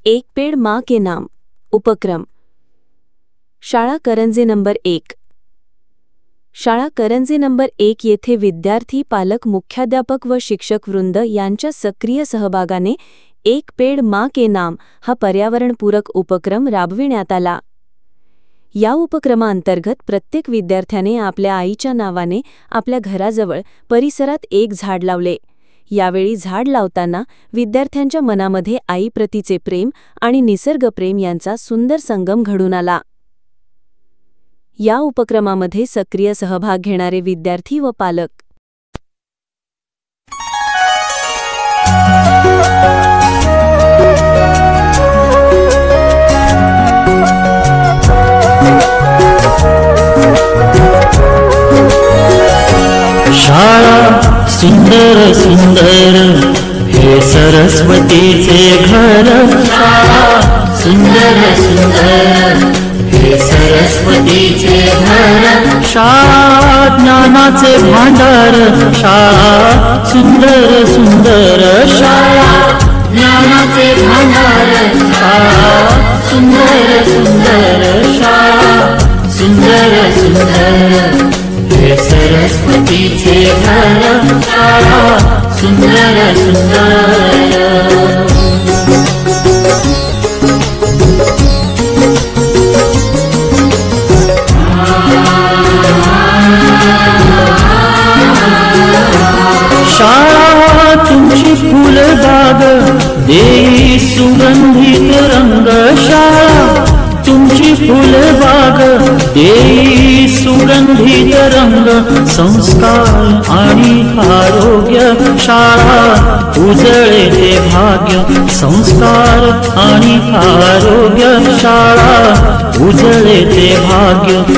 एक पेड़ माँ के नाम उपक्रम। शाळा करंजे नंबर 1। शाळा करंजे नंबर 1 येथे विद्यार्थी, पालक, मुख्याध्यापक व शिक्षक वृंद यांच्या सक्रिय सहभागाने एक पेड़ माँ के नाम हा पर्यावरणपूरक उपक्रम राबविण्यात आला। या उपक्रमाअंतर्गत प्रत्येक विद्यार्थ्याने आपल्या आईच्या नावाने आपल्या घराजवळ परिसरात एक झाड लावले। यावेळी झाड लावताना विद्यार्थ्यांच्या मनामध्ये आईप्रतीचे प्रेम आणि निसर्गप्रेम यांचा सुंदर संगम घडून आला। या उपक्रमामध्ये सक्रिय सहभाग घेणारे विद्यार्थी व पालक शाळा सुंदर सुंदर हे सरस्वतीचे घर। शाळा सुंदर सुंदर हे सरस्वतीचे घर। शाळा ज्ञानाचे भांडार। शाळा सुंदर सुंदर शाळा ज्ञानाचे भांडार। शाळा सुंदर सुंदर शाळा सुंदर सुंदर हे सरस्वतीचे घर। शाळा सुंदर सुंदर। शाळा तुमची फुलबाग देई सुगंधित रंग। शाळा तुमची फुलबाग देई सुगंधित रंग। संस्कार आणि आरोग्य शाळा उजळे ते भाग्य। संस्कार आणि आरोग्य शाळा उजळे ते भाग्य।